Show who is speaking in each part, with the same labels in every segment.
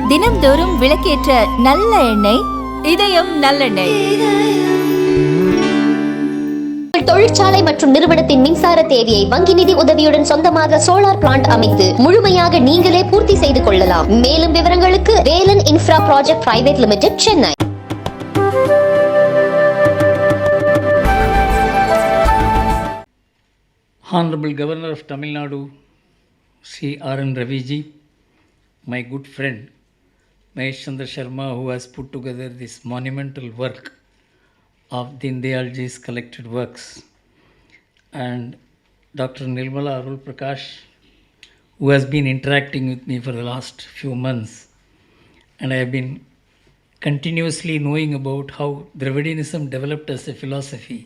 Speaker 1: தினம்தோறும் விளக்கேற்ற நல்ல எண்ணெய் இதயம் நல்லெண்ணெய்.
Speaker 2: தொழிற்சாலை மற்றும் நிறுவனத்தின் மின்சார தேவையை வங்கி நிதி உதவியுடன் சொந்தமாக சோலார் பிளான்ட் அமைத்து முழுமையாக நீங்களே பூர்த்தி செய்து கொள்ளலாம். மேலும் விவரங்களுக்கு Velan infra project private limited, Chennai.
Speaker 3: Honorable Governor of Tamil Nadu, Sri R.N. Raviji, my good friend Mahesh Chandra Sharma, who has put together this monumental work of Deen Dayalji's collected works, and Dr. Nirmala Arul Prakash, who has been interacting with me for the last few months, and I have been continuously knowing about how Dravidianism developed as a philosophy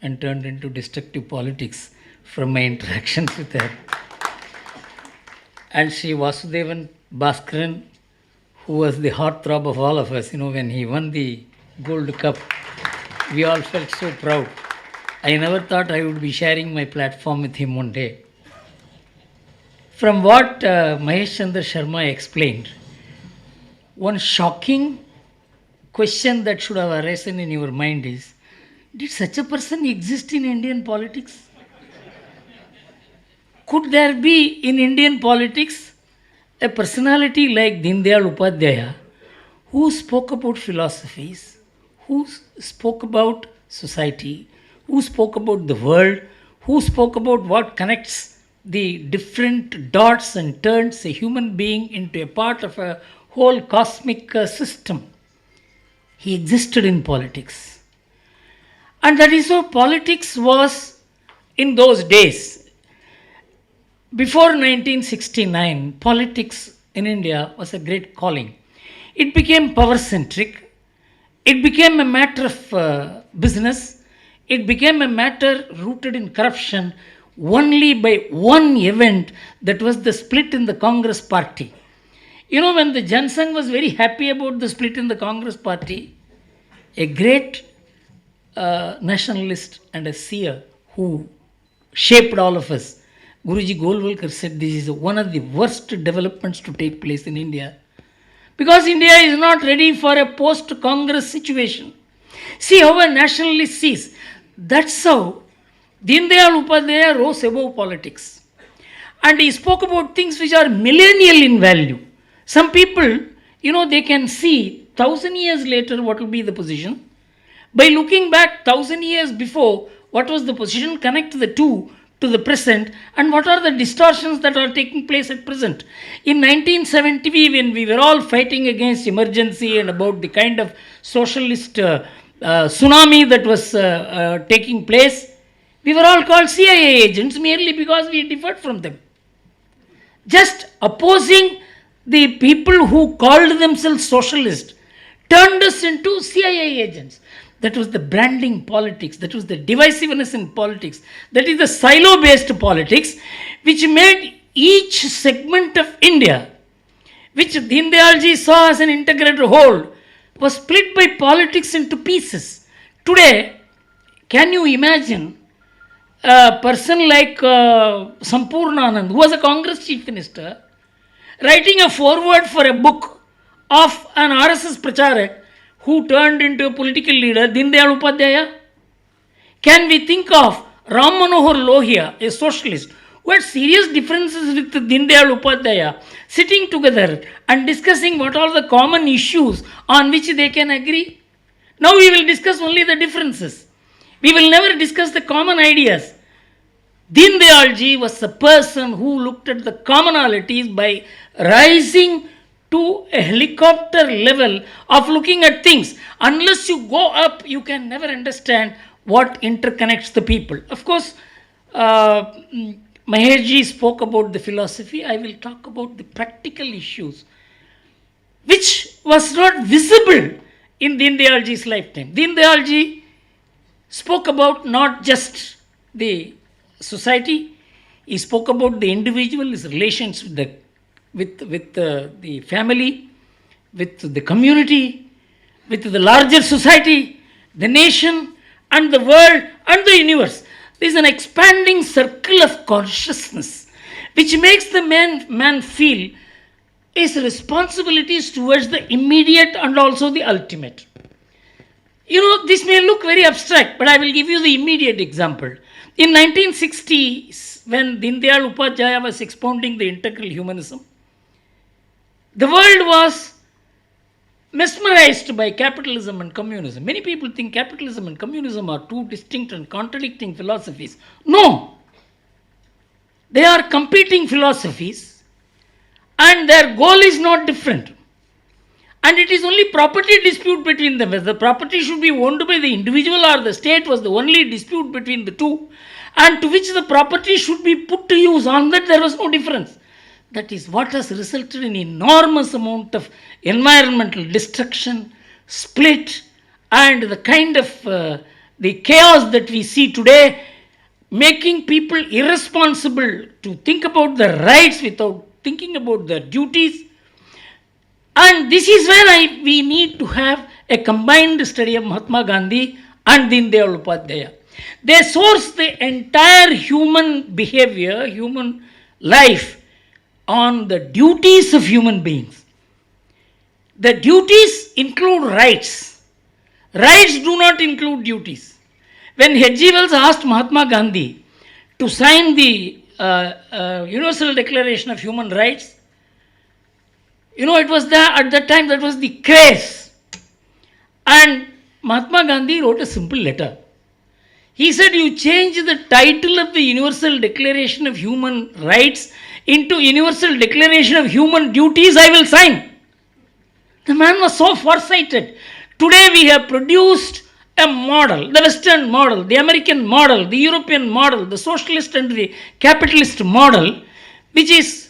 Speaker 3: and turned into destructive politics from my interactions with her. And Sri Vasudevan Bhaskaran, who was the heartthrob of all of us, when he won the Gold Cup, we all felt so proud. I never thought I would be sharing my platform with him one day. From what Mahesh Chandra Sharma explained, one shocking question that should have arisen in your mind is, did such a person exist in Indian politics? Could there be in Indian politics a personality like Deen Dayal Upadhyaya who spoke about philosophies, who spoke about society, who spoke about the world, who spoke about what connects the different dots and turns a human being into a part of a whole cosmic system? He existed in politics. And that is how politics was in those days. Before 1969, politics in India was a great calling. It became power-centric. It became a matter of business. It became a matter rooted in corruption only by one event, that was the split in the Congress party. When the Jansangh was very happy about the split in the Congress party, a great nationalist and a seer who shaped all of us, Guruji Golwalkar, said this is one of the worst developments to take place in India, because India is not ready for a post-Congress situation. See how a nationalist sees. That's how Deen Dayal Upadhyaya rose above politics. And he spoke about things which are millennial in value. Some people, they can see 1,000 years later what will be the position. By looking back 1,000 years before, what was the position, connect the two to the present, and what are the distortions that are taking place at present. In 1970, when we were all fighting against emergency and about the kind of socialist tsunami that was taking place, we were all called CIA agents merely because we differed from them. Just opposing the people who called themselves socialist turned us into CIA agents. That was the branding politics. That was the divisiveness in politics. That is the silo-based politics which made each segment of India, which Deen Dayalji saw as an integrated whole, was split by politics into pieces. Today, can you imagine a person like Sampurnanand, who was a Congress chief minister, writing a foreword for a book of an RSS pracharak who turned into a political leader, Deen Dayal Upadhyaya? Can we think of Ram Manohar Lohia, a socialist, who had serious differences with Deen Dayal Upadhyaya, sitting together and discussing what are the common issues on which they can agree? Now we will discuss only the differences. We will never discuss the common ideas. Deen Dayalji was a person who looked at the commonalities by rising to a helicopter level of looking at things. Unless you go up, you can never understand what interconnects the people. Of course, Maheshji spoke about the philosophy. I will talk about the practical issues, which was not visible in Deen Dayalji's lifetime. Deen Dayalji spoke about not just the society, he spoke about the individual, his relations with the family, with the community, with the larger society, the nation, and the world, and the universe. There is an expanding circle of consciousness which makes the man feel his responsibilities towards the immediate and also the ultimate. This may look very abstract, but I will give you the immediate example. In 1960s, when Dindayal Upadhyaya was expounding the integral humanism, the world was mesmerized by capitalism and communism. Many people think capitalism and communism are two distinct and contradicting philosophies. No! They are competing philosophies, and their goal is not different. And it is only property dispute between them. Whether the property should be owned by the individual or the state was the only dispute between the two, and to which the property should be put to use. On that there was no difference. That is what has resulted in enormous amount of environmental destruction, split, and the kind of the chaos that we see today, making people irresponsible to think about their rights without thinking about their duties. And this is where we need to have a combined study of Mahatma Gandhi and Dindayal Upadhyaya. They source the entire human behavior, human life, on the duties of human beings. The duties include rights. Rights do not include duties. When H.G. Wells asked Mahatma Gandhi to sign the Universal Declaration of Human Rights, it was at that time that was the craze. And Mahatma Gandhi wrote a simple letter. He said, you change the title of the Universal Declaration of Human Rights into Universal Declaration of Human Duties, I will sign. The man was so foresighted. Today we have produced a model, the Western model, the American model, the European model, the socialist and the capitalist model, which is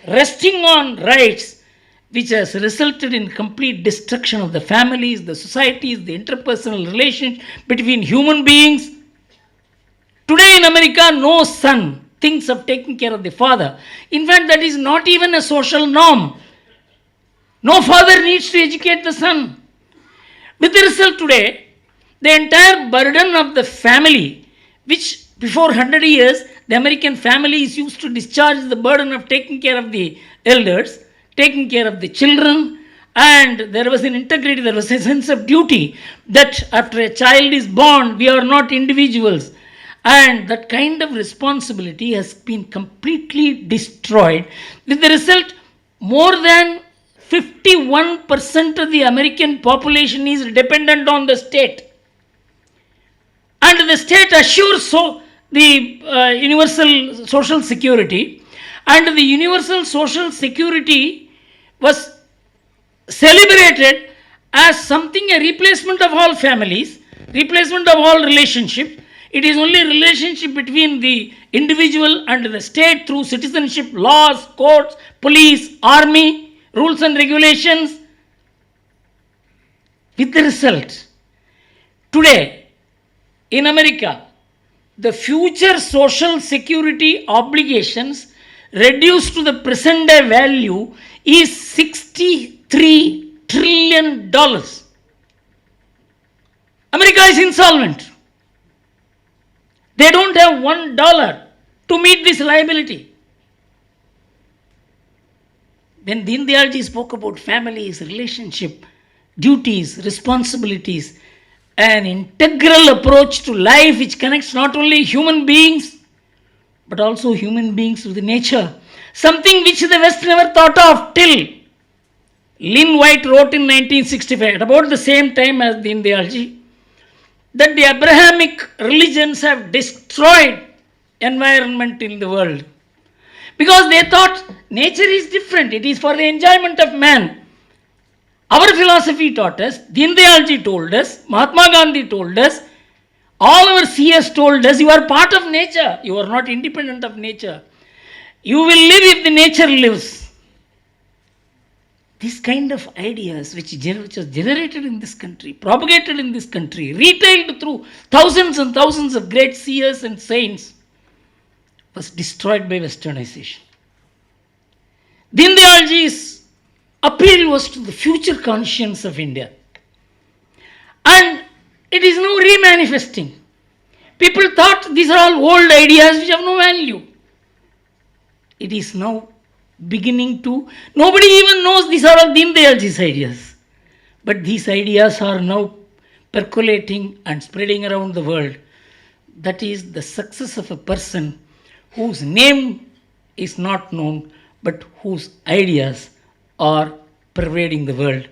Speaker 3: resting on rights, which has resulted in complete destruction of the families, the societies, the interpersonal relations between human beings. Today in America, no son thinks of taking care of the father. In fact, that is not even a social norm. No father needs to educate the son. With the result today, the entire burden of the family, which before 100 years, the American families used to discharge the burden of taking care of the elders, taking care of the children, and there was an integrity, there was a sense of duty that after a child is born, we are not individuals. And that kind of responsibility has been completely destroyed. With the result, more than 51% of the American population is dependent on the state. And the state assures the universal social security, and the universal social security was celebrated as something, a replacement of all families, replacement of all relationships. It is only a relationship between the individual and the state through citizenship, laws, courts, police, army, rules and regulations. With the result, today in America, the future social security obligations reduced to the present day value is $63 trillion. America is insolvent. They don't have $1 to meet this liability. When Dindayalji spoke about families, relationship, duties, responsibilities, an integral approach to life which connects not only human beings but also human beings with nature, something which the West never thought of till Lynn White wrote in 1965, at about the same time as Dindayalji, that the Abrahamic religions have destroyed environment in the world. Because they thought nature is different, it is for the enjoyment of man. Our philosophy taught us, Dindayalji told us, Mahatma Gandhi told us, all our seers told us, you are part of nature, you are not independent of nature. You will live if the nature lives. This kind of ideas which was generated in this country, propagated in this country, retailed through thousands and thousands of great seers and saints, was destroyed by westernization. Dindayalji's appeal was to the future conscience of India. And it is now remanifesting. People thought these are all old ideas which have no value. it is now beginning to, nobody even knows these are all Deen Dayalji's ideas. But these ideas are now percolating and spreading around the world. That is the success of a person whose name is not known, but whose ideas are pervading the world.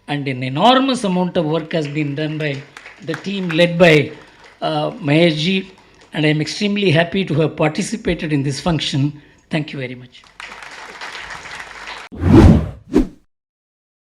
Speaker 3: And an enormous amount of work has been done by the team led by Maheshji, and I am extremely happy to have participated in this function. Thank you very much.